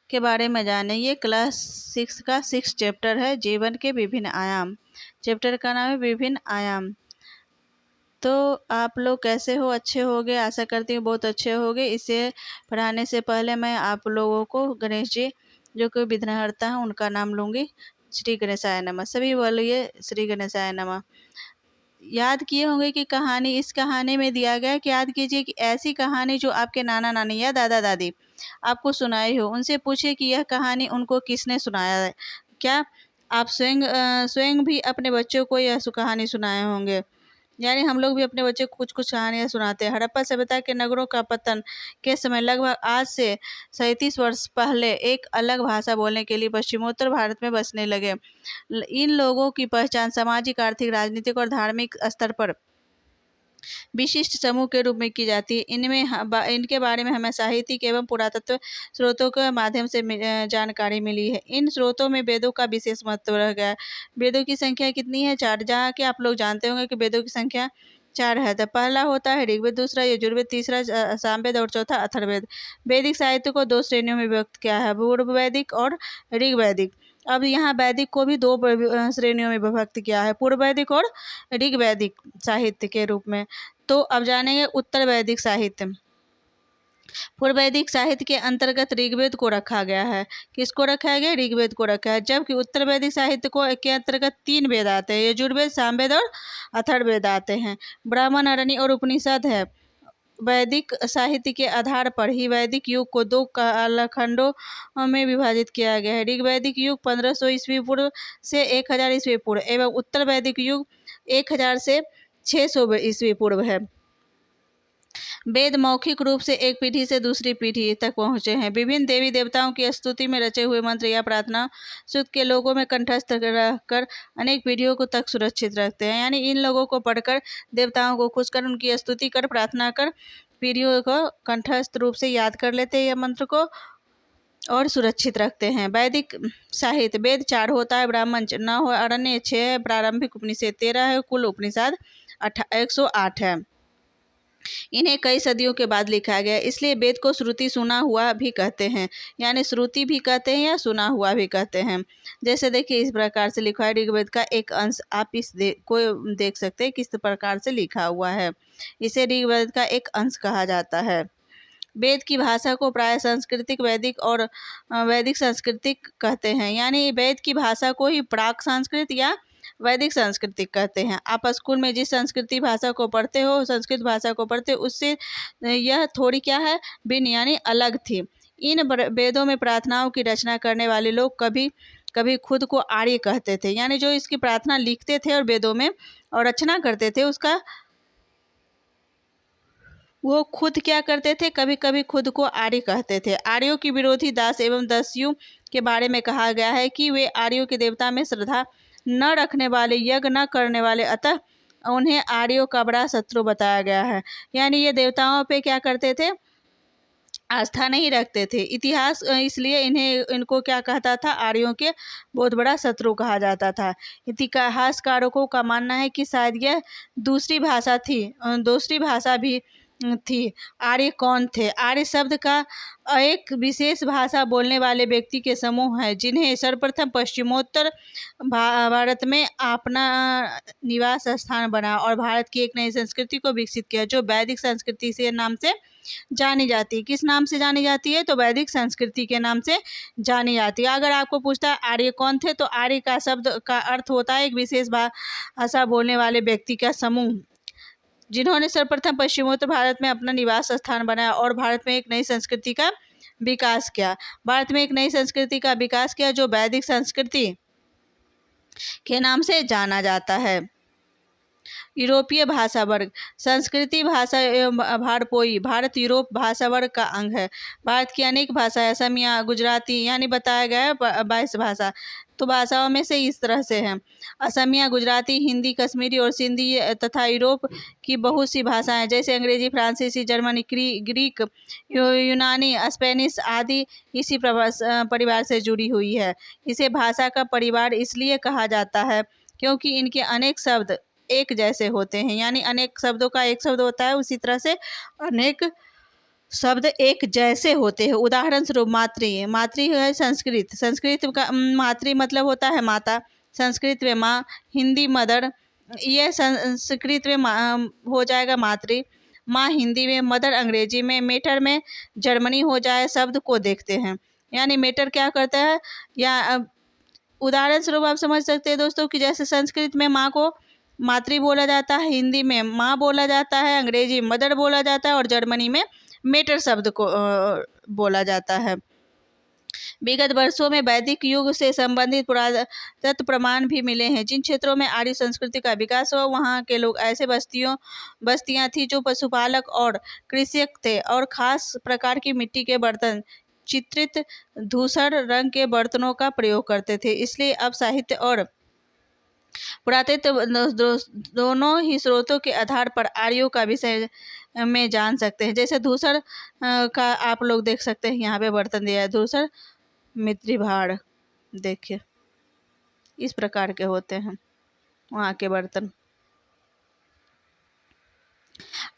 के बारे में जाने। ये क्लास 6 का 6 चैप्टर है, जीवन के विभिन्न आयाम। चैप्टर का नाम है विभिन्न आयाम। तो आप लोग कैसे हो? अच्छे होगे, आशा करती हूँ बहुत अच्छे होगे। इसे पढ़ाने से पहले मैं आप लोगों को गणेश जी जो कि विघ्नहर्ता हैं उनका नाम लूँगी। श्री गणेशाय नमः। सभी बोलिए श्री गणेशाय नमः। याद किए होंगे कि कहानी इस कहानी में दिया गया है कि याद कीजिए कि ऐसी कहानी जो आपके नाना नानी या दादा दादी आपको सुनाई हो। उनसे पूछिए कि यह कहानी उनको किसने सुनाया है। क्या आप स्वयं भी अपने बच्चों को यह कहानी सुनाए होंगे? यानी हम लोग भी अपने बच्चे को कुछ कुछ कहानियां सुनाते हैं। हड़प्पा सभ्यता के नगरों का पतन के समय लगभग आज से 37 वर्ष पहले एक अलग भाषा बोलने के लिए पश्चिमोत्तर भारत में बसने लगे। इन लोगों की पहचान सामाजिक, आर्थिक, राजनीतिक और धार्मिक स्तर पर विशिष्ट समूह के रूप में की जाती है। इनके बारे में हमें साहित्यिक एवं पुरातत्व स्रोतों के माध्यम से जानकारी मिली है। इन स्रोतों में वेदों का विशेष महत्व रह गया है। वेदों की संख्या कितनी है? 4। जहाँ के आप लोग जानते होंगे कि वेदों की संख्या 4 है। तो पहला होता है ऋग्वेद, दूसरा यजुर्वेद, तीसरा सामवेद और चौथा अथर्ववेद। वैदिक साहित्य को 2 श्रेणियों में विभक्त किया है, पूर्व वैदिक और ऋग्वैदिक। अब यहाँ वैदिक को भी 2 श्रेणियों में विभक्त किया है, पूर्व वैदिक और ऋग्वैदिक साहित्य के रूप में। तो अब जानेंगे उत्तर वैदिक साहित्य। पूर्व वैदिक साहित्य के अंतर्गत ऋग्वेद को रखा गया है। किसको रखा गया? ऋग्वेद को रखा है। जबकि उत्तर वैदिक साहित्य को के अंतर्गत 3 वेद आते हैं, यजुर्वेद, सामवेद और अथर्ववेद आते हैं। ब्राह्मण, अरण्य और उपनिषद है। वैदिक साहित्य के आधार पर ही वैदिक युग को 2 कालखंडों में विभाजित किया गया है। ऋग्वैदिक युग 1500 ईस्वी पूर्व से 1000 ईस्वी पूर्व एवं उत्तर वैदिक युग 1000 से 600 ईस्वी पूर्व है। वेद मौखिक रूप से एक पीढ़ी से दूसरी पीढ़ी तक पहुँचे हैं। विभिन्न देवी देवताओं की स्तुति में रचे हुए मंत्र या प्रार्थना शुद्ध के लोगों में कंठस्थ रहकर अनेक पीढ़ियों को तक सुरक्षित रखते हैं। यानी इन लोगों को पढ़कर, देवताओं को खुश कर, उनकी स्तुति कर, प्रार्थना कर, पीढ़ियों को कंठस्थ रूप से याद कर लेते हैं यह मंत्र को और सुरक्षित रखते हैं। वैदिक साहित्य वेद 4 होता है, ब्राह्मण 9 है, अरण्य 6 है, प्रारंभिक उपनिषद 13 है, कुल उपनिषद 108 है। इन्हें कई सदियों के बाद लिखा गया, इसलिए वेद को श्रुति सुना हुआ भी कहते हैं। यानी श्रुति भी कहते हैं या सुना हुआ भी कहते हैं। जैसे देखिए इस प्रकार से लिखा है, ऋग्वेद का एक अंश आप को देख सकते हैं किस प्रकार से लिखा हुआ है। इसे ऋग्वेद का एक अंश कहा जाता है। वेद की भाषा को प्राय सांस्कृतिक वैदिक और वैदिक सांस्कृतिक कहते हैं। यानी वेद की भाषा को ही प्राक संस्कृत या वैदिक संस्कृति कहते हैं। आप स्कूल में जिस संस्कृति भाषा को पढ़ते हो, संस्कृत भाषा को पढ़ते हो, उससे यह थोड़ी क्या है, भिन्न यानी अलग थी। इन वेदों में प्रार्थनाओं की रचना करने वाले लोग कभी कभी खुद को आर्य कहते थे। यानी जो इसकी प्रार्थना लिखते थे और वेदों में और रचना करते थे, उसका वो खुद क्या करते थे, कभी कभी खुद को आर्य कहते थे। आर्यों की विरोधी दास एवं दस्यु के बारे में कहा गया है कि वे आर्यों के देवता में श्रद्धा न रखने वाले, यज्ञ न करने वाले, अतः उन्हें आर्यों का बड़ा शत्रु बताया गया है। यानी ये देवताओं पे क्या करते थे, आस्था नहीं रखते थे। इतिहास इसलिए इनको क्या कहता था, आर्यों के बहुत बड़ा शत्रु कहा जाता था। इतिहासकारों का मानना है कि शायद यह दूसरी भाषा थी, दूसरी भाषा भी थी। आर्य कौन थे? आर्य शब्द का एक विशेष भाषा बोलने वाले व्यक्ति के समूह है जिन्हें सर्वप्रथम पश्चिमोत्तर भारत में अपना निवास स्थान बना और भारत की एक नई संस्कृति को विकसित किया जो वैदिक संस्कृति से नाम से जानी जाती है। किस नाम से जानी जाती है? तो वैदिक संस्कृति के नाम से जानी जाती है। अगर आपको पूछता है आर्य कौन थे, तो आर्य का शब्द का अर्थ होता है एक विशेष भाषा बोलने वाले व्यक्ति का समूह जिन्होंने सर्वप्रथम पश्चिमोत्तर भारत में अपना निवास स्थान बनाया और भारत में एक नई संस्कृति का विकास किया। भारत में एक नई संस्कृति का विकास किया जो वैदिक संस्कृति के नाम से जाना जाता है। यूरोपीय भाषा वर्ग। संस्कृति, भाषा एवं भारपोई भारत यूरोप भाषा वर्ग का अंग है। भारत की अनेक भाषाएं, असमिया, गुजराती, यानी बताया गया है 22 भाषा। तो भाषाओं में से इस तरह से हैं: असमिया, गुजराती, हिंदी, कश्मीरी और सिंधी तथा यूरोप की बहुत सी भाषाएं जैसे अंग्रेजी, फ्रांसीसी, जर्मनी, ग्रीक, यूनानी, स्पेनिश आदि इसी परिवार से जुड़ी हुई है। इसे भाषा का परिवार इसलिए कहा जाता है क्योंकि इनके अनेक शब्द एक जैसे होते हैं। यानी अनेक शब्दों का एक शब्द होता है, उसी तरह से अनेक शब्द एक जैसे होते हैं। उदाहरण स्वरूप मातृ, मातृ है संस्कृत, संस्कृत का मातृ मतलब होता है माता, संस्कृत में माँ, हिंदी मदर, ये संस्कृत में हो जाएगा मातृ, माँ हिंदी में, मदर अंग्रेजी में, मेटर में जर्मनी हो जाए। शब्द को देखते हैं, यानी मेटर क्या करता है, या उदाहरण स्वरूप आप समझ सकते हैं दोस्तों कि जैसे संस्कृत में माँ को मातृ बोला जाता है, हिंदी में माँ बोला जाता है, अंग्रेजी मदर बोला जाता है और जर्मनी में मेटर शब्द को बोला जाता है। विगत वर्षों में वैदिक युग से संबंधित पुरातत्व प्रमाण भी मिले हैं। जिन क्षेत्रों में आर्य संस्कृति का विकास हुआ वहाँ के लोग ऐसे बस्तियाँ थी जो पशुपालक और कृषक थे और खास प्रकार की मिट्टी के बर्तन, चित्रित धूसर रंग के बर्तनों का प्रयोग करते थे। इसलिए अब साहित्य और पुरातत्व दोनों ही स्रोतों के आधार पर आर्यों का विषय में जान सकते हैं। जैसे धूसर का आप लोग देख सकते हैं, यहाँ पे बर्तन दिया है धूसर मित्री भाड़, देखिए इस प्रकार के होते हैं वहाँ के बर्तन।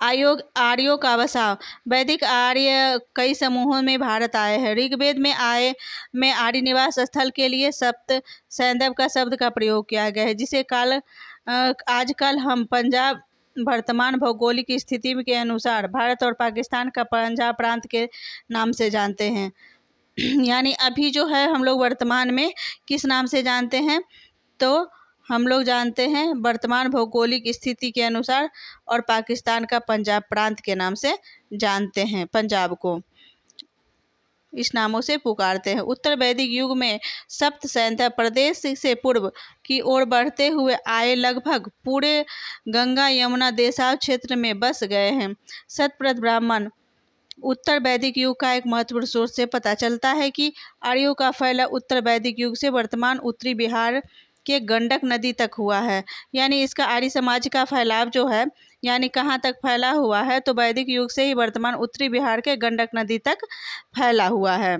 आर्यों का बसाव, वैदिक आर्य कई समूहों में भारत आए हैं। ऋग्वेद में आर्य निवास स्थल के लिए सप्त सैंधव का शब्द का प्रयोग किया गया है, जिसे आजकल हम पंजाब वर्तमान भौगोलिक स्थिति के अनुसार भारत और पाकिस्तान का पंजाब प्रांत के नाम से जानते हैं। यानी अभी जो है हम लोग वर्तमान में किस नाम से जानते हैं, तो हम लोग जानते हैं वर्तमान भौगोलिक स्थिति के अनुसार और पाकिस्तान का पंजाब प्रांत के नाम से जानते हैं। पंजाब को इस नामों से पुकारते हैं। उत्तर वैदिक युग में सप्त सैंधव प्रदेश से पूर्व की ओर बढ़ते हुए आए, लगभग पूरे गंगा यमुना देशाव क्षेत्र में बस गए हैं। सतप्रथ ब्राह्मण उत्तर वैदिक युग का एक महत्वपूर्ण स्रोत से पता चलता है कि आर्यों का फैलाव उत्तर वैदिक युग से वर्तमान उत्तरी बिहार के गंडक नदी तक हुआ है। यानी इसका आर्य समाज का फैलाव जो है, यानी कहाँ तक फैला हुआ है, तो वैदिक युग से ही वर्तमान उत्तरी बिहार के गंडक नदी तक फैला हुआ है।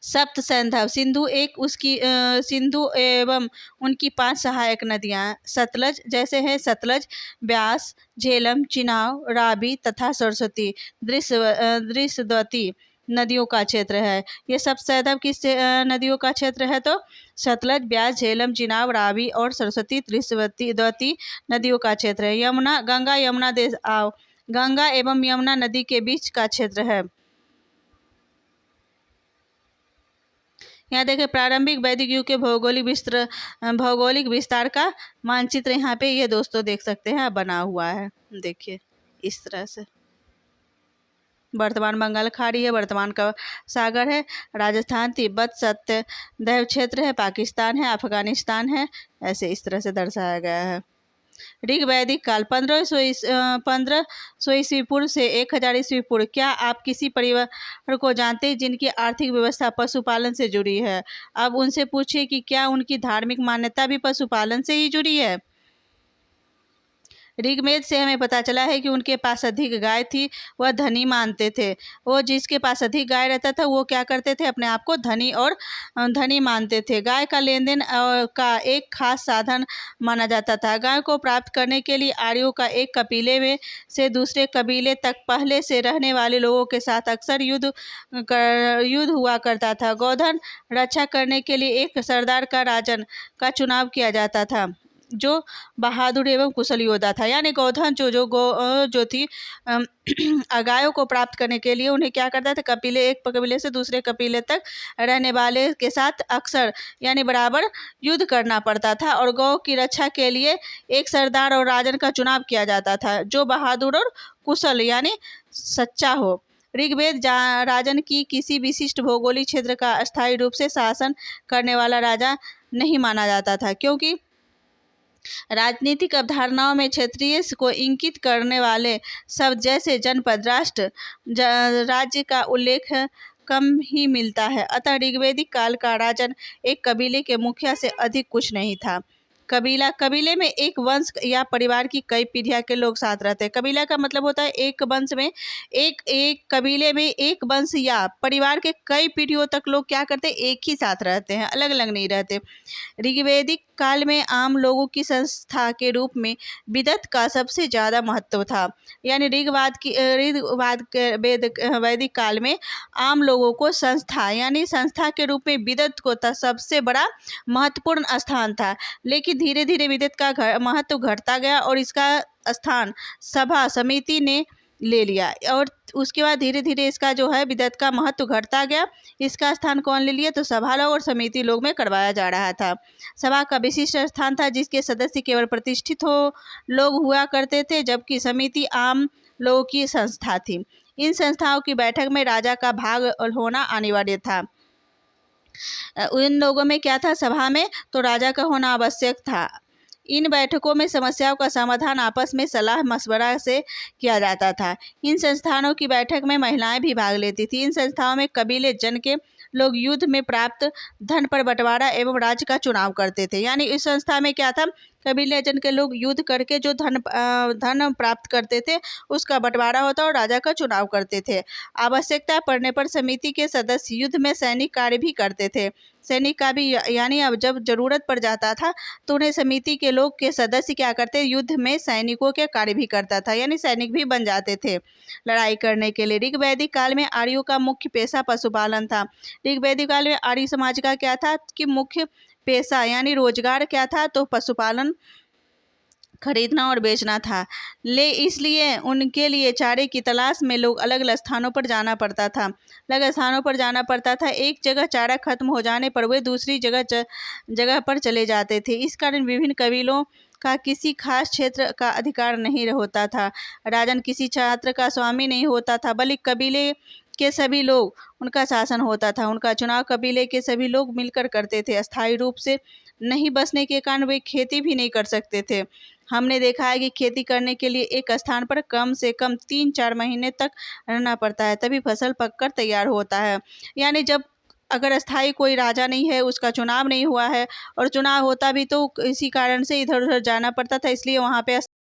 सप्त सैंधव सिंधु एवं उनकी 5 सहायक नदियां सतलज जैसे हैं सतलज, ब्यास, झेलम, चिनाब, रावी तथा सरस्वती दृश्यवती नदियों का क्षेत्र है। ये सब सैंधव किस नदियों का क्षेत्र है, तो सतलज, ब्यास, झेलम, चिनाब, रावी और सरस्वती दृश्यवती नदियों का क्षेत्र है। गंगा एवं यमुना नदी के बीच का क्षेत्र है। यहाँ देखें प्रारंभिक वैदिक युग के भौगोलिक विस्तार का मानचित्र यहाँ पे ये दोस्तों देख सकते हैं बना हुआ है। देखिए इस तरह से वर्तमान बंगाल खाड़ी है, वर्तमान का सागर है, राजस्थान, तिब्बत, सत्यदेव क्षेत्र है, पाकिस्तान है, अफगानिस्तान है, ऐसे इस तरह से दर्शाया गया है। ऋग्वैदिक काल 1500 ईस्वी पूर्व से 1000 ईस्वी पूर्व। क्या आप किसी परिवार को जानते हैं जिनकी आर्थिक व्यवस्था पशुपालन से जुड़ी है? अब उनसे पूछिए कि क्या उनकी धार्मिक मान्यता भी पशुपालन से ही जुड़ी है। ऋग्वेद से हमें पता चला है कि उनके पास अधिक गाय थी, वह धनी मानते थे। वो जिसके पास अधिक गाय रहता था वो क्या करते थे, अपने आप को धनी मानते थे। गाय का लेन देन का एक खास साधन माना जाता था। गाय को प्राप्त करने के लिए आर्यों का एक कबीले में से दूसरे कबीले तक पहले से रहने वाले लोगों के साथ अक्सर युद्ध हुआ करता था। गोधन रक्षा करने के लिए एक सरदार का राजन का चुनाव किया जाता था जो बहादुर एवं कुशल योद्धा था। यानी गोधन जो थी गायों को प्राप्त करने के लिए उन्हें क्या करता था, एक कबीले से दूसरे कबीले तक रहने वाले के साथ अक्सर यानी बराबर युद्ध करना पड़ता था और गौ की रक्षा के लिए एक सरदार और राजन का चुनाव किया जाता था जो बहादुर और कुशल यानी सच्चा हो। ऋग्वेद राजन की किसी विशिष्ट भौगोलिक क्षेत्र का अस्थायी रूप से शासन करने वाला राजा नहीं माना जाता था, क्योंकि राजनीतिक अवधारणाओं में क्षेत्रीय को इंगित करने वाले शब्द जैसे जनपद, राष्ट्र, राज्य का उल्लेख कम ही मिलता है। अतः ऋग्वैदिक काल का राजन एक कबीले के मुखिया से अधिक कुछ नहीं था। कबीले में एक वंश या परिवार की कई पीढ़ियां के लोग साथ रहते हैं। कबीला का मतलब होता है एक वंश में एक कबीले में एक वंश या परिवार के कई पीढ़ियों तक लोग क्या करते हैं, एक ही साथ रहते हैं, अलग अलग नहीं रहते। ऋग्वैदिक काल में आम लोगों की संस्था के रूप में विदत का सबसे ज़्यादा महत्व था। यानी वैदिक काल में आम लोगों को संस्था यानी संस्था के रूप में विदत को सबसे बड़ा महत्वपूर्ण स्थान था। लेकिन धीरे धीरे विदत का महत्व घटता गया और इसका स्थान सभा समिति ने ले लिया। और उसके बाद धीरे धीरे इसका जो है विदत का महत्व घटता गया। इसका स्थान कौन ले लिया? तो सभा लोग और समिति लोग में करवाया जा रहा था। सभा का विशिष्ट स्थान था जिसके सदस्य केवल प्रतिष्ठित लोग हुआ करते थे, जबकि समिति आम लोगों की संस्था थी। इन संस्थाओं की बैठक में राजा का भाग होना अनिवार्य था। उन लोगों में क्या था सभा में? तो राजा का होना आवश्यक था। इन बैठकों में समस्याओं का समाधान आपस में सलाह मशवरा से किया जाता था। इन संस्थानों की बैठक में महिलाएं भी भाग लेती थी। इन संस्थाओं में कबीले जन के लोग युद्ध में प्राप्त धन पर बंटवारा एवं राज्य का चुनाव करते थे। यानी इस संस्था में क्या था? कबीले जन के लोग युद्ध करके जो धन प्राप्त करते थे उसका बंटवारा होता और राजा का चुनाव करते थे। आवश्यकता पड़ने पर समिति के सदस्य युद्ध में सैनिक कार्य भी करते थे। सैनिक का भी यानी अब जब जरूरत पड़ जाता था तो उन्हें समिति के लोग के सदस्य क्या करते? युद्ध में सैनिकों के कार्य भी करता था, यानी सैनिक भी बन जाते थे लड़ाई करने के लिए। ऋग्वैदिक काल में आर्यों का मुख्य पेशा पशुपालन था। ऋग्वैदिक काल में आर्य समाज का क्या था कि मुख्य पेशा यानी रोजगार क्या था? तो पशुपालन, खरीदना और बेचना था। इसलिए उनके लिए चारे की तलाश में लोग अलग अलग स्थानों पर जाना पड़ता था। एक जगह चारा खत्म हो जाने पर वे दूसरी जगह पर चले जाते थे। इस कारण विभिन्न कबीलों का किसी खास क्षेत्र का अधिकार नहीं होता था। राजन किसी क्षेत्र का स्वामी नहीं होता था, बल्कि कबीले के सभी लोग उनका शासन होता था। उनका चुनाव कबीले के सभी लोग मिलकर करते थे। अस्थायी रूप से नहीं बसने के कारण वे खेती भी नहीं कर सकते थे। हमने देखा है कि खेती करने के लिए एक स्थान पर कम से कम 3-4 महीने तक रहना पड़ता है, तभी फसल पककर तैयार होता है। यानी जब अगर अस्थायी कोई राजा नहीं है, उसका चुनाव नहीं हुआ है और चुनाव होता भी तो इसी कारण से इधर उधर जाना पड़ता था, इसलिए वहाँ पे